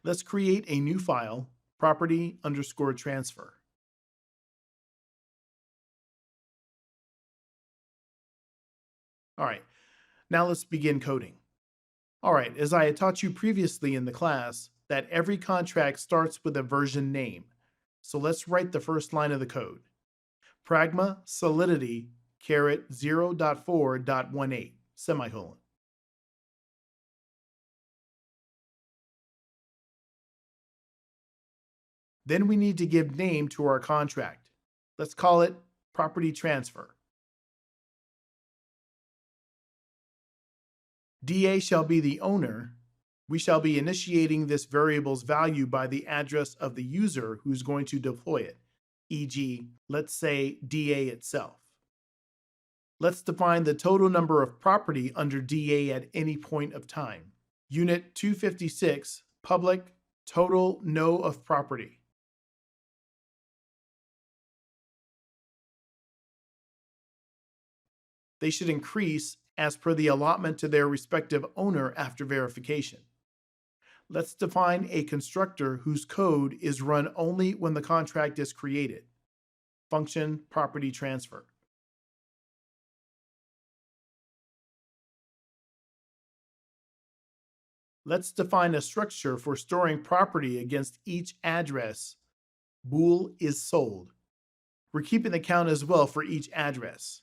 [SPEAKER 1] Let's create a new file, property_transfer. All right, now let's begin coding. All right, as I had taught you previously in the class, that every contract starts with a version name. So let's write the first line of the code. Pragma Solidity caret 0.4.18, semicolon. Then we need to give name to our contract. Let's call it property transfer. DA shall be the owner. We shall be initiating this variable's value by the address of the user who's going to deploy it, e.g., let's say DA itself. Let's define the total number of property under DA at any point of time. Unit 256, public, total no of property. They should increase as per the allotment to their respective owner after verification. Let's define a constructor whose code is run only when the contract is created. Function property transfer. Let's define a structure for storing property against each address. Bool is sold. We're keeping the count as well for each address.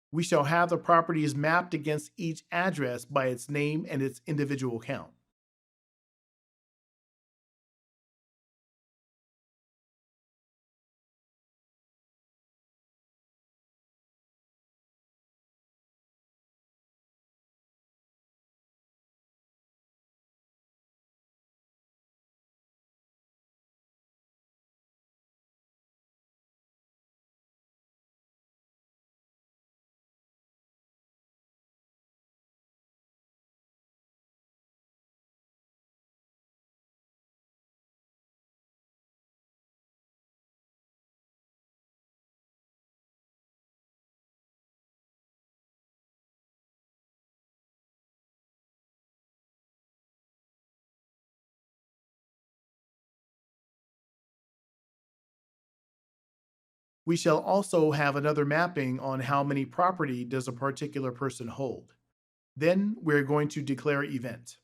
[SPEAKER 1] We shall have the properties mapped against each address by its name and its individual count. We shall also have another mapping on how many property does a particular person hold. Then we're going to declare event.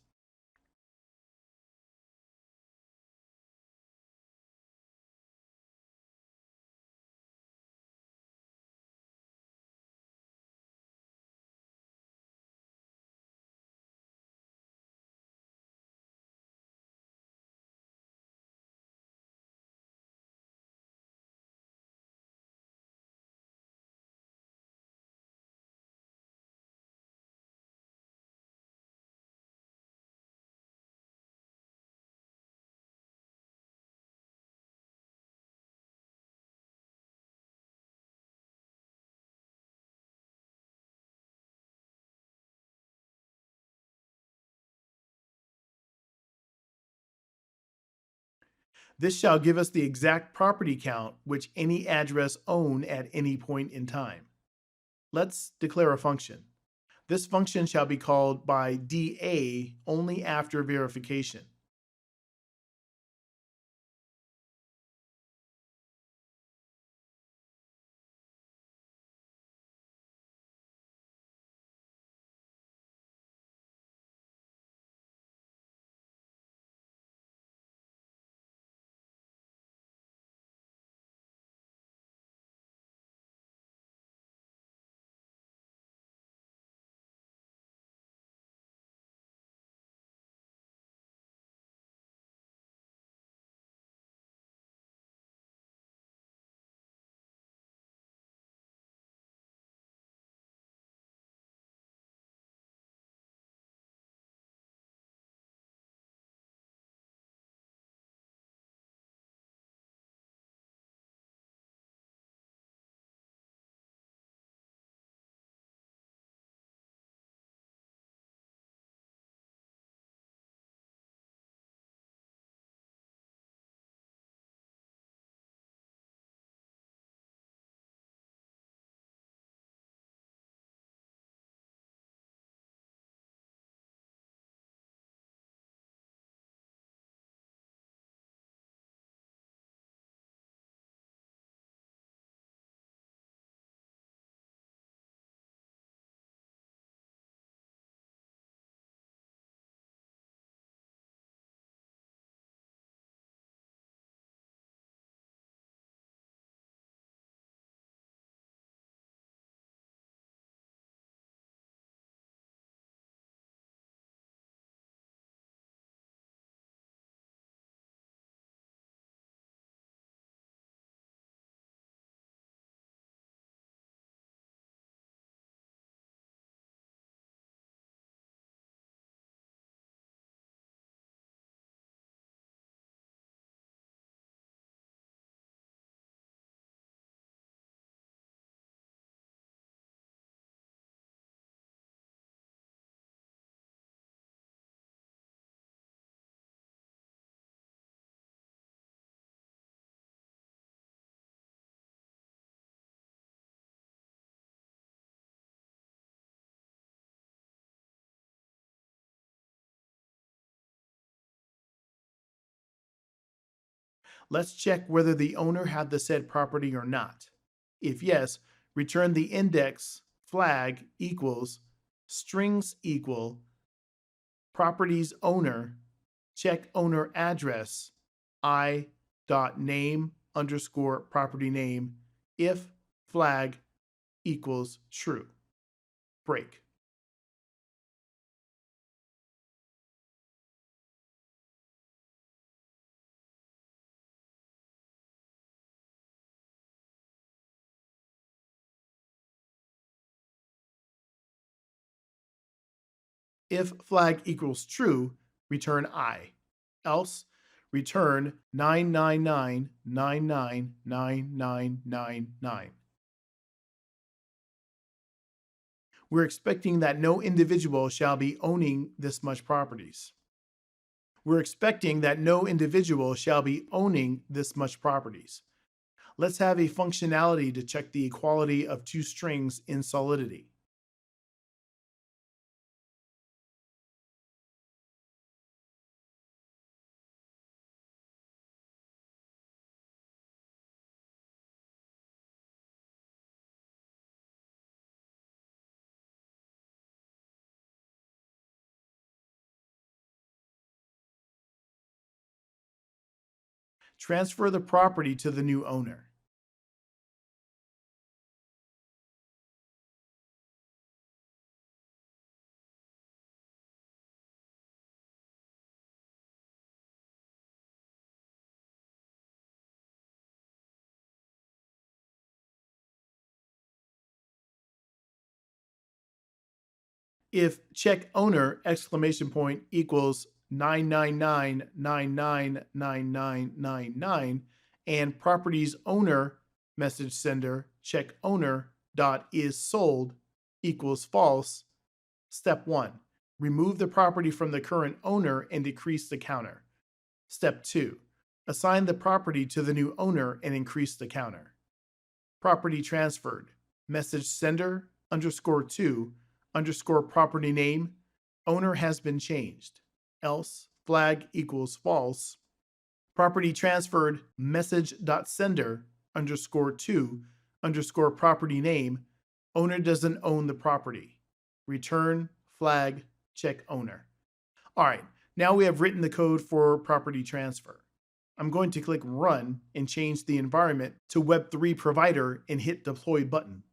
[SPEAKER 1] This shall give us the exact property count which any address own at any point in time. Let's declare a function. This function shall be called by DA only after verification. Let's check whether the owner had the said property or not. If yes, return the index flag equals strings equal properties owner check owner address I dot name underscore property name if flag equals true. Break. If flag equals true, return I. Else, return 999999999. We're expecting that no individual shall be owning this much properties. We're expecting that no individual shall be owning this much properties. Let's have a functionality to check the equality of two strings in Solidity. Transfer the property to the new owner. If check owner equals 999999999 and properties owner message sender check owner dot is sold equals false, step 1, remove the property from the current owner and decrease the counter. Step 2, assign the property to the new owner and increase the counter. Property transferred, message sender _2 _ property name, owner has been changed, else flag equals false. Property transferred message.sender _2 _ property name, owner doesn't own the property. Return flag check owner. All right, now we have written the code for property transfer. I'm going to click Run and change the environment to Web3 Provider and hit Deploy button.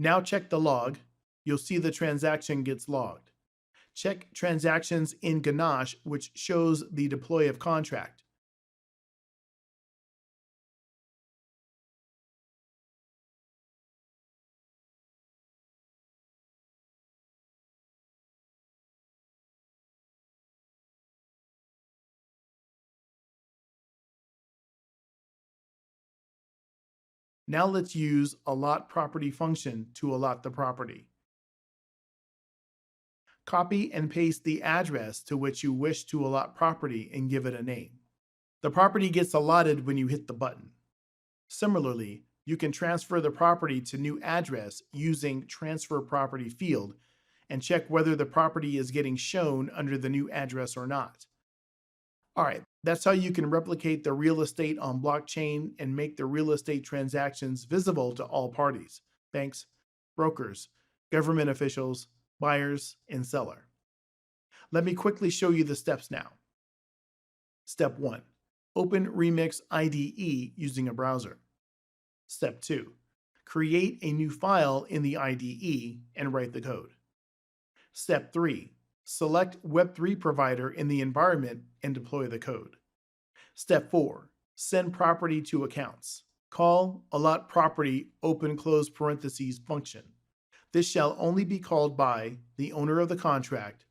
[SPEAKER 1] Now check the log. You'll see the transaction gets logged. Check transactions in Ganache, which shows the deploy of contract. Now let's use allot property function to allot the property. Copy and paste the address to which you wish to allot property and give it a name. The property gets allotted when you hit the button. Similarly, you can transfer the property to new address using transfer property field and check whether the property is getting shown under the new address or not. All right, that's how you can replicate the real estate on blockchain and make the real estate transactions visible to all parties: banks, brokers, government officials, buyers, and seller. Let me quickly show you the steps now. Step 1, open Remix IDE using a browser. Step 2, create a new file in the IDE and write the code. Step 3, select Web3 provider in the environment and deploy the code. Step 4, send property to accounts. Call allot property open close parentheses function. This shall only be called by the owner of the contract.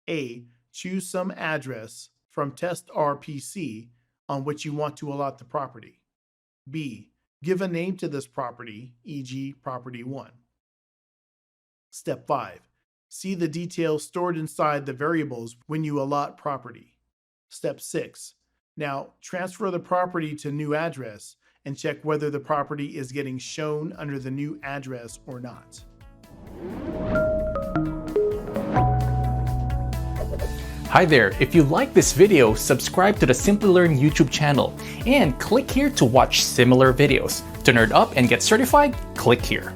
[SPEAKER 1] A, choose some address from test RPC on which you want to allot the property. B, give a name to this property, e.g. property 1. Step 5, see the details stored inside the variables when you allot property. Step 6, now transfer the property to new address and check whether the property is getting shown under the new address or not.
[SPEAKER 2] Hi there, if you like this video, subscribe to the Simplilearn YouTube channel and click here to watch similar videos. To nerd up and get certified, click here.